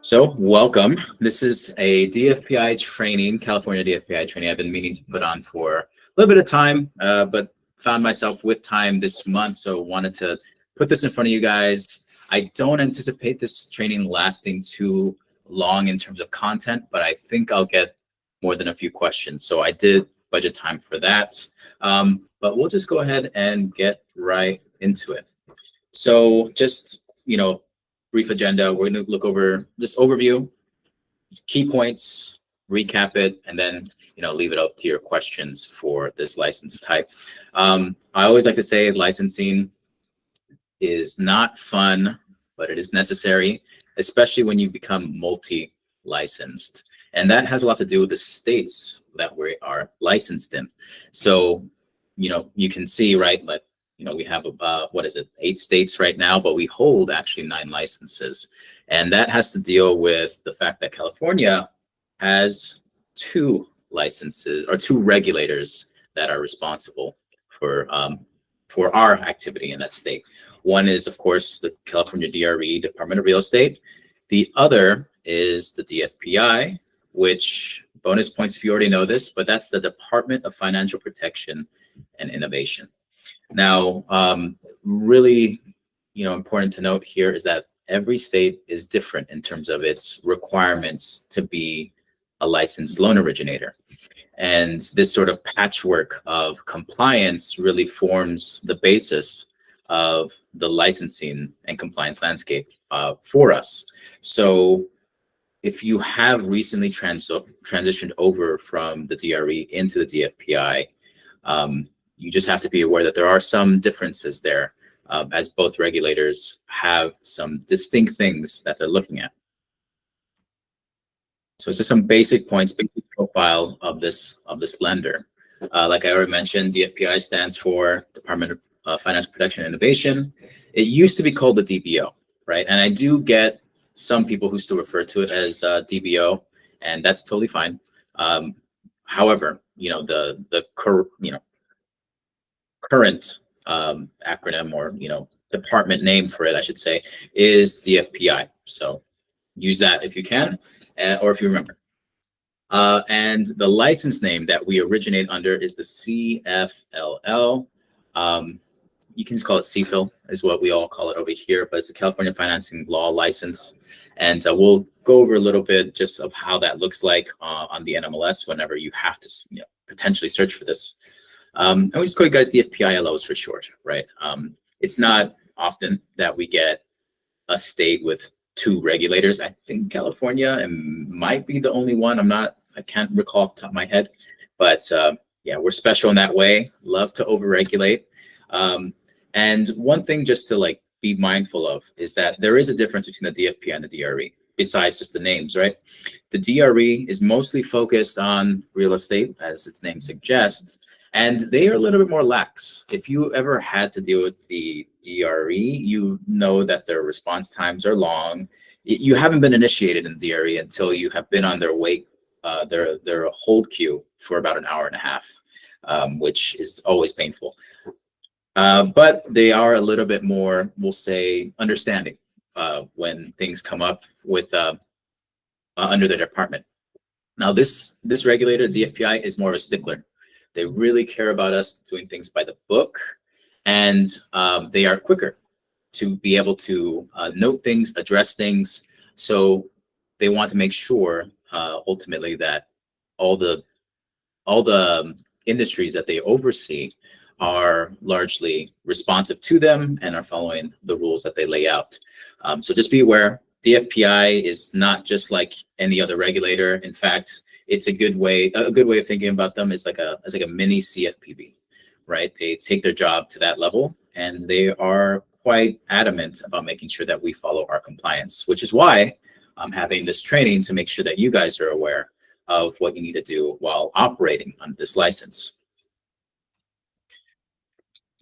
So welcome. This is a DFPI training, California DFPI training I've been meaning to put on for a little bit of time, but found myself with time this month, so wanted to put this in front of you guys. I don't anticipate this training lasting too long in terms of content, but I think I'll get more than a few questions. So I did budget time for that, but we'll just go ahead and get right into it. So just, brief agenda. We're going to look over this overview, key points, recap it, and then leave it up to your questions for this license type. I always like to say licensing is not fun, but it is necessary, especially when you become multi-licensed. And that has a lot to do with the states that we are licensed in. So, you can see, right, like, we have about, 8 states right now, but we hold actually 9 licenses. And that has to deal with the fact that California has 2 licenses or 2 regulators that are responsible for our activity in that state. One is, of course, the California DRE, Department of Real Estate. The other is the DFPI, which, bonus points if you already know this, but that's the Department of Financial Protection and Innovation. Now, really, important to note here is that every state is different in terms of its requirements to be a licensed loan originator. And this sort of patchwork of compliance really forms the basis of the licensing and compliance landscape for us. So if you have recently transitioned over from the DRE into the DFPI, you just have to be aware that there are some differences there, as both regulators have some distinct things that they're looking at. So it's just some basic points, basic profile of this lender. Like I already mentioned, DFPI stands for Department of Financial Protection and Innovation. It used to be called the DBO, right? And I do get some people who still refer to it as DBO, and that's totally fine. However, the current acronym or department name for it, I should say, is DFPI. So use that if you can, or if you remember. And the license name that we originate under is the CFLL. You can just call it CFIL, is what we all call it over here, but it's the California Financing Law License. And we'll go over a little bit just of how that looks like on the NMLS whenever you have to potentially search for this. And we just call you guys DFPI LOs for short, right? It's not often that we get a state with 2 regulators. I think California might be the only one. I can't recall off the top of my head, but yeah, we're special in that way. Love to overregulate. And one thing just to be mindful of is that there is a difference between the DFPI and the DRE, besides just the names, right? The DRE is mostly focused on real estate, as its name suggests, and they are a little bit more lax. If you ever had to deal with the DRE, you know that their response times are long. You haven't been initiated in DRE until you have been on their their hold queue for about an hour and a half, which is always painful. But they are a little bit more, we'll say, understanding when things come up with under their department. Now, this regulator, DFPI, is more of a stickler. They really care about us doing things by the book, and they are quicker to be able to note things, address things. So they want to make sure ultimately that all the industries that they oversee are largely responsive to them and are following the rules that they lay out. So just be aware, DFPI is not just like any other regulator. In fact, it's a good way of thinking about them is like a mini CFPB, right? They take their job to that level, and they are quite adamant about making sure that we follow our compliance, which is why I'm having this training to make sure that you guys are aware of what you need to do while operating on this license.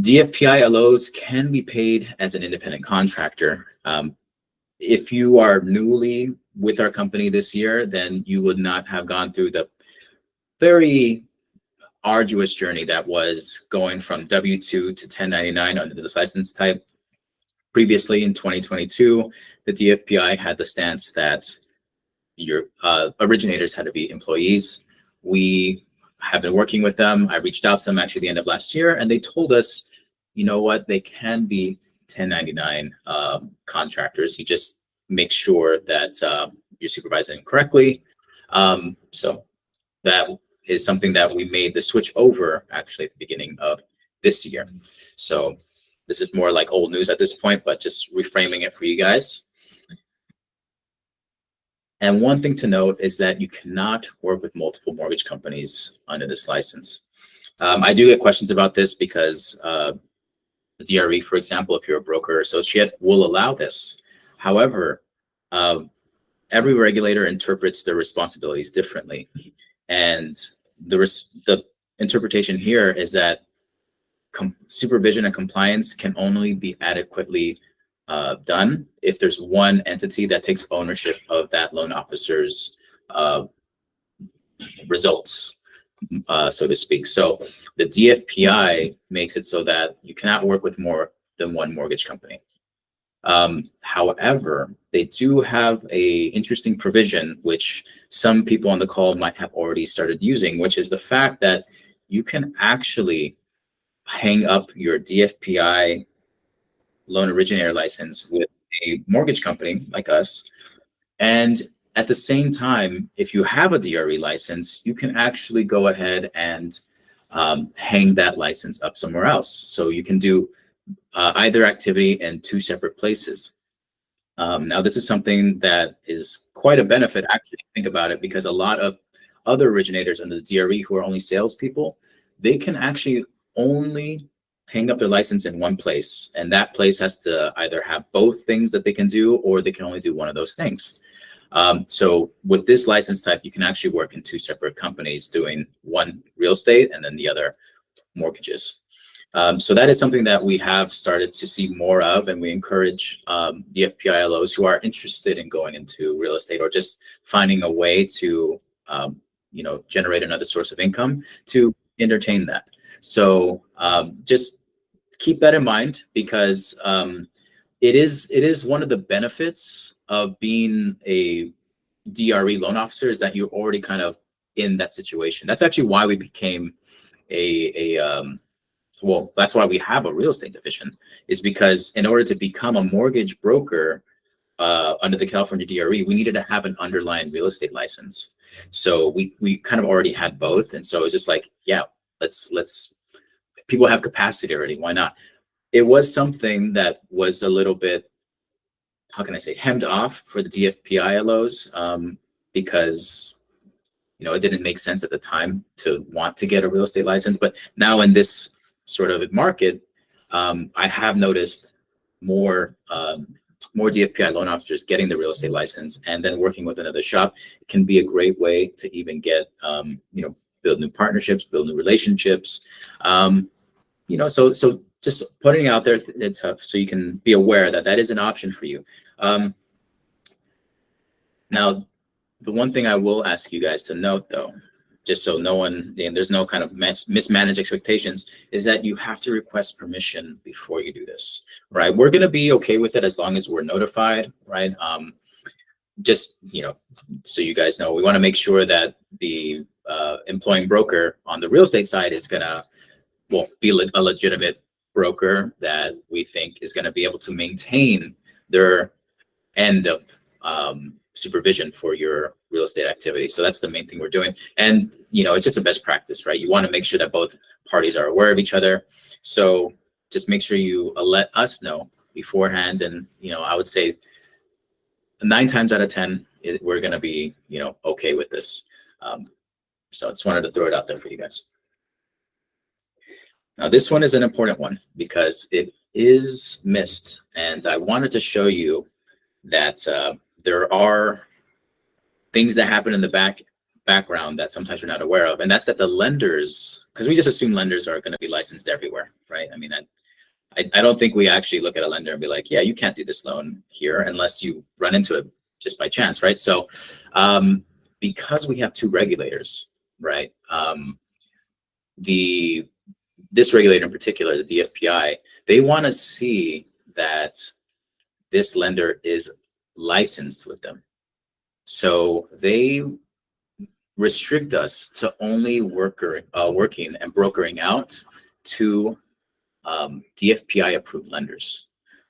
DFPI LOs can be paid as an independent contractor. If you are newly with our company this year, then you would not have gone through the very arduous journey that was going from W-2 to 1099 under this license type. Previously in 2022, the DFPI had the stance that your originators had to be employees. We have been working with them. I reached out to them actually the end of last year, and they told us, you know what, they can be 1099 contractors. You just make sure that you're supervising them correctly. So that is something that we made the switch over actually at the beginning of this year. So this is more like old news at this point, but just reframing it for you guys. And one thing to note is that you cannot work with multiple mortgage companies under this license. I do get questions about this because the DRE, for example, if you're a broker or associate, will allow this. However, every regulator interprets their responsibilities differently. And the interpretation here is that supervision and compliance can only be adequately done if there's one entity that takes ownership of that loan officer's results, so to speak. So the DFPI makes it so that you cannot work with more than one mortgage company. However, they do have a interesting provision, which some people on the call might have already started using, which is the fact that you can actually hang up your DFPI loan originator license with a mortgage company like us. And at the same time, if you have a DRE license, you can actually go ahead and hang that license up somewhere else. So you can do either activity in two separate places. Now, this is something that is quite a benefit, actually, think about it, because a lot of other originators under the DRE who are only salespeople, they can actually only hang up their license in one place. And that place has to either have both things that they can do, or they can only do one of those things. So with this license type, you can actually work in two separate companies doing one real estate and then the other mortgages. So that is something that we have started to see more of, and we encourage the FPILOs who are interested in going into real estate or just finding a way to generate another source of income to entertain that. So just keep that in mind, because it is one of the benefits of being a DRE loan officer, is that you're already kind of in that situation. That's actually why we became well, that's why we have a real estate division, is because in order to become a mortgage broker under the California DRE, we needed to have an underlying real estate license. So we kind of already had both. And so it's just like, yeah, let's people have capacity already. Why not? It was something that was a little bit, how can I say, hemmed off for the DFPILOs because it didn't make sense at the time to want to get a real estate license. But now in this sort of market, I have noticed more DFPI loan officers getting the real estate license, and then working with another shop can be a great way to even get build new partnerships, build new relationships. So just putting it out there, it's tough, so you can be aware that that is an option for you. Now, the one thing I will ask you guys to note, though, just so no one, and there's no kind of mismanaged expectations, is that you have to request permission before you do this, right? We're going to be okay with it as long as we're notified, right? Just, so you guys know, we want to make sure that the employing broker on the real estate side is going to, be a legitimate broker that we think is going to be able to maintain their end of supervision for your real estate activity. So that's the main thing we're doing. And, it's just a best practice, right? You want to make sure that both parties are aware of each other. So just make sure you let us know beforehand. And, I would say 9 times out of 10, we're going to be, okay with this. So I just wanted to throw it out there for you guys. Now, this one is an important one because it is missed. And I wanted to show you that there are things that happen in the background that sometimes we're not aware of. And that's that the lenders, because we just assume lenders are going to be licensed everywhere, right? I mean, I don't think we actually look at a lender and be like, yeah, you can't do this loan here unless you run into it just by chance, right? So because we have 2 regulators, right? This regulator in particular, the DFPI, they want to see that this lender is licensed with them. So they restrict us to only working and brokering out to DFPI approved lenders.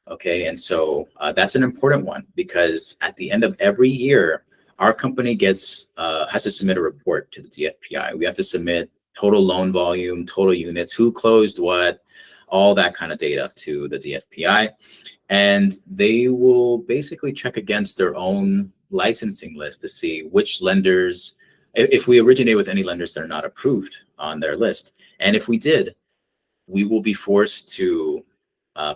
Okay, and so that's an important one, because at the end of every year, our company has to submit a report to the DFPI. We have to submit total loan volume, total units, who closed what, all that kind of data to the DFPI. And they will basically check against their own licensing list to see which lenders, if we originate with any lenders that are not approved on their list. And if we did, we will be forced to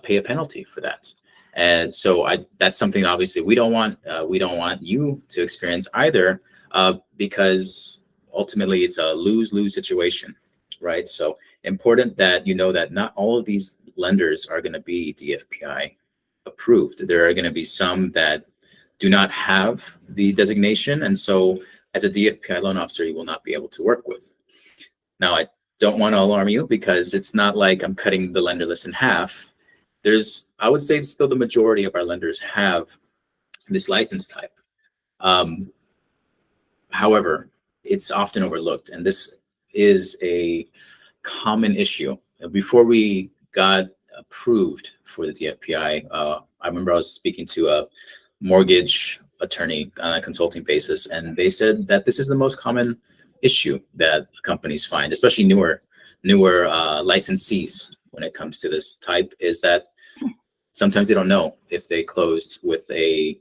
pay a penalty for that. And so that's something obviously we don't want you to experience either, because ultimately it's a lose-lose situation, right? So important that you know that not all of these lenders are going to be DFPI approved. There are going to be some that do not have the designation, and so as a DFPI loan officer, you will not be able to work with. Now, I don't want to alarm you, because it's not like I'm cutting the lender list in half. I would say still the majority of our lenders have this license type. However, it's often overlooked, and this is a common issue. Before we got approved for the DFPI, I remember I was speaking to a mortgage attorney on a consulting basis, and they said that this is the most common issue that companies find, especially newer licensees, when it comes to this type, is that sometimes they don't know if they closed with a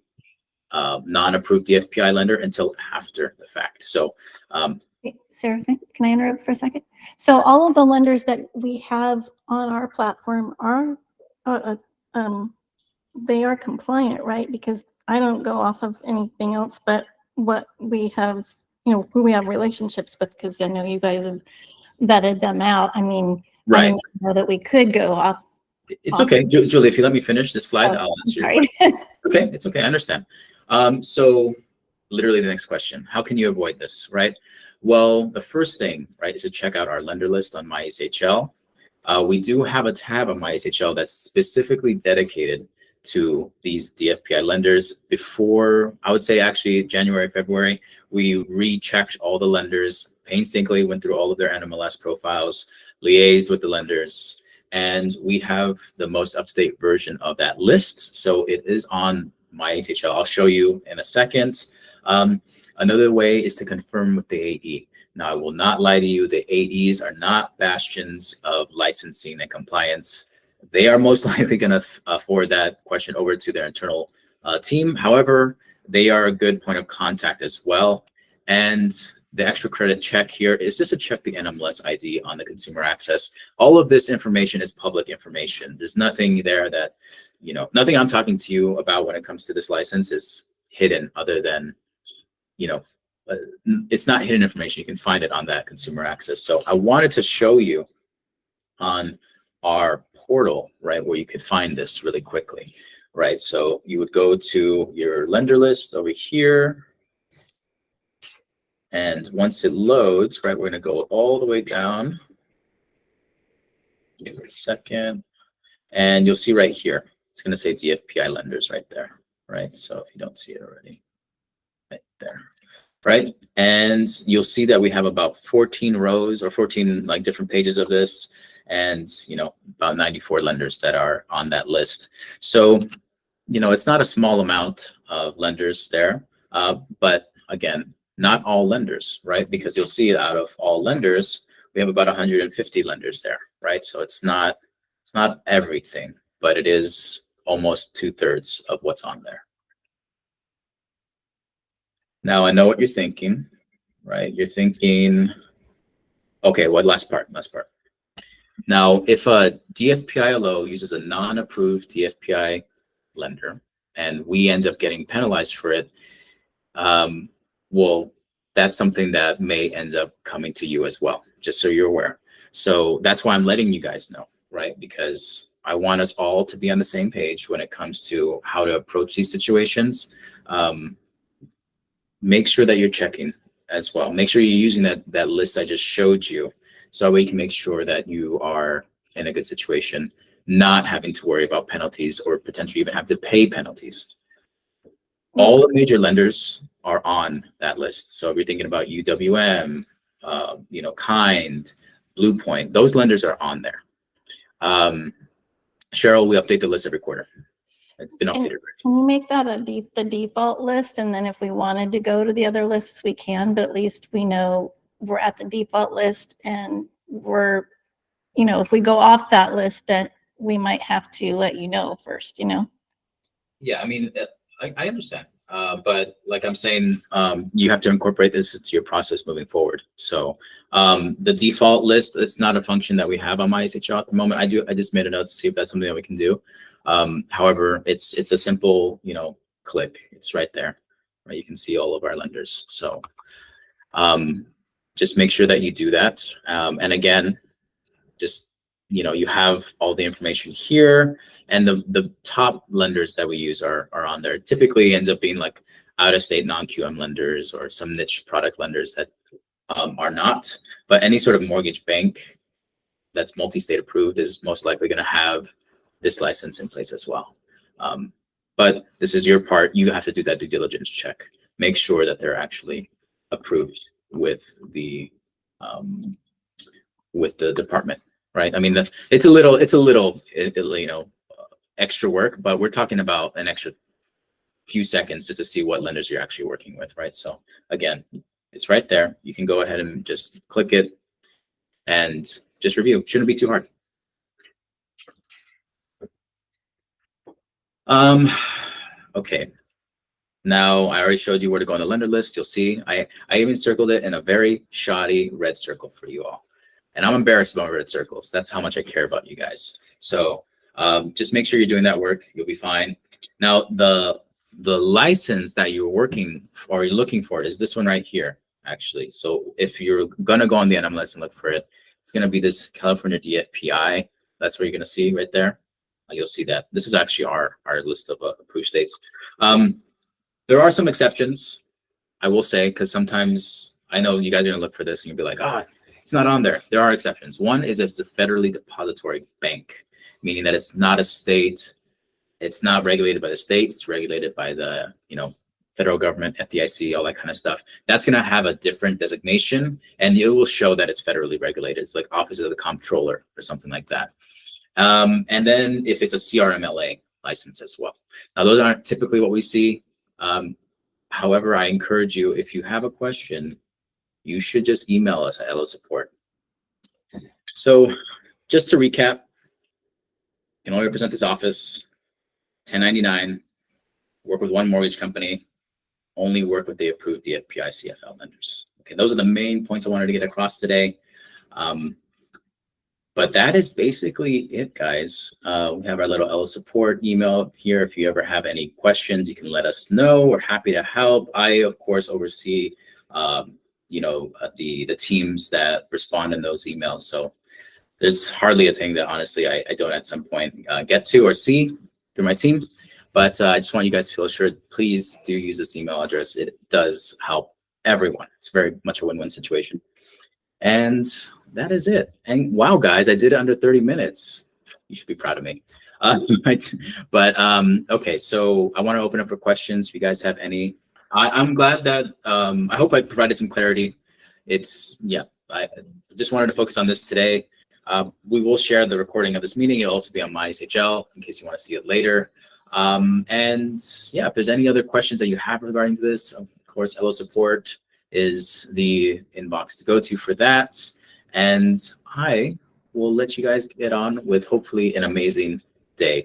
non-approved DFPI lender until after the fact. So Sarah, can I interrupt for a second? So all of the lenders that we have on our platform are they are compliant, right? Because I don't go off of anything else but what we have, who we have relationships with, because I know you guys have vetted them out. I mean, right. I didn't know that we could go off. It's okay, Julie, if you let me finish this slide, Oh, I'll answer sorry. your question. Okay, it's okay, I understand. So literally the next question, how can you avoid this, right? Well, the first thing, right, is to check out our lender list on MySHL. We do have a tab on MySHL that's specifically dedicated to these DFPI lenders. Before, I would say actually January, February, we rechecked all the lenders, painstakingly went through all of their NMLS profiles, liaised with the lenders, and we have the most up-to-date version of that list. So it is on MySHL. I'll show you in a second. Another way is to confirm with the AE. Now, I will not lie to you, the AEs are not bastions of licensing and compliance. They are most likely going to forward that question over to their internal team. However, they are a good point of contact as well. And the extra credit check here is just to check the NMLS ID on the consumer access. All of this information is public information. There's nothing there that, nothing I'm talking to you about when it comes to this license is hidden, other than, it's not hidden information. You can find it on that consumer access. So I wanted to show you on our portal, right, where you could find this really quickly, right? So you would go to your lender list over here. And once it loads, right, we're going to go all the way down. Give it a second. And you'll see right here, it's going to say DFPI lenders right there, right? So if you don't see it already, right there, right? And you'll see that we have about 14 rows or 14 like different pages of this, and about 94 lenders that are on that list. So it's not a small amount of lenders there, but again, not all lenders, right? Because you'll see out of all lenders, we have about 150 lenders there, right? So it's not everything, but it is almost 2/3 of what's on there. Now I know what you're thinking, right? You're thinking, okay, what last part? Now, if a DFPI LO uses a non-approved DFPI lender and we end up getting penalized for it, well, that's something that may end up coming to you as well, just so you're aware. So that's why I'm letting you guys know, right? Because I want us all to be on the same page when it comes to how to approach these situations. Make sure that you're checking as well. Make sure you're using that list I just showed you, so we can make sure that you are in a good situation, not having to worry about penalties or potentially even have to pay penalties. All the major lenders are on that list. So if you're thinking about UWM, Kind, Blue Point, those lenders are on there. Cheryl, we update the list every quarter. It's been updated. Can we make that the default list? And then if we wanted to go to the other lists, we can, but at least we know we're at the default list, and we're, if we go off that list, then we might have to let you know first, Yeah, I mean, I understand. But like I'm saying, you have to incorporate this into your process moving forward. So the default list, it's not a function that we have on MySHL at the moment. I just made a note to see if that's something that we can do. However, it's a simple, click. It's right there, right? You can see all of our lenders. So just make sure that you do that. And again, just, you have all the information here, and the top lenders that we use are on there. It typically ends up being like out-of-state non-QM lenders or some niche product lenders that are not, but any sort of mortgage bank that's multi-state approved is most likely going to have this license in place as well. But this is your part. You have to do that due diligence check. Make sure that they're actually approved with the department, right? I mean, it's a little, extra work, but we're talking about an extra few seconds just to see what lenders you're actually working with, right? So again, it's right there. You can go ahead and just click it and just review. Shouldn't be too hard. Okay. Now I already showed you where to go on the lender list. You'll see I even circled it in a very shoddy red circle for you all. And I'm embarrassed about red circles. That's how much I care about you guys. So just make sure you're doing that work. You'll be fine. Now, the license that you're working for, or you're looking for, is this one right here, actually. So if you're going to go on the NMLS and look for it, it's going to be this California DFPI. That's what you're going to see right there. You'll see that. This is actually our list of approved states. There are some exceptions, I will say, because sometimes I know you guys are going to look for this and you'll be like, it's not on there. There are exceptions. One is if it's a federally depository bank, meaning that it's not a state. It's not regulated by the state. It's regulated by the, federal government, FDIC, all that kind of stuff. That's going to have a different designation, and it will show that it's federally regulated. It's like Office of the Comptroller or something like that. And then if it's a CRMLA license as well. Now, those aren't typically what we see. However, I encourage you, if you have a question, you should just email us at LO Support. So just to recap, you can only represent this office, 1099, work with one mortgage company, only work with the approved DFPI CFL lenders. Okay, those are the main points I wanted to get across today. But that is basically it, guys. We have our little LO Support email here. If you ever have any questions, you can let us know. We're happy to help. I, of course, oversee the teams that respond in those emails. So there's hardly a thing that honestly I don't at some point get to or see through my team. But I just want you guys to feel assured, please do use this email address. It does help everyone. It's very much a win-win situation. And that is it. And wow, guys, I did it under 30 minutes. You should be proud of me. But okay, so I want to open up for questions if you guys have any. I'm glad that I hope I provided some clarity. I just wanted to focus on this today. We will share the recording of this meeting. It'll also be on MySHL in case you want to see it later. And yeah, if there's any other questions that you have regarding this, of course, LO Support is the inbox to go to for that. And I will let you guys get on with hopefully an amazing day.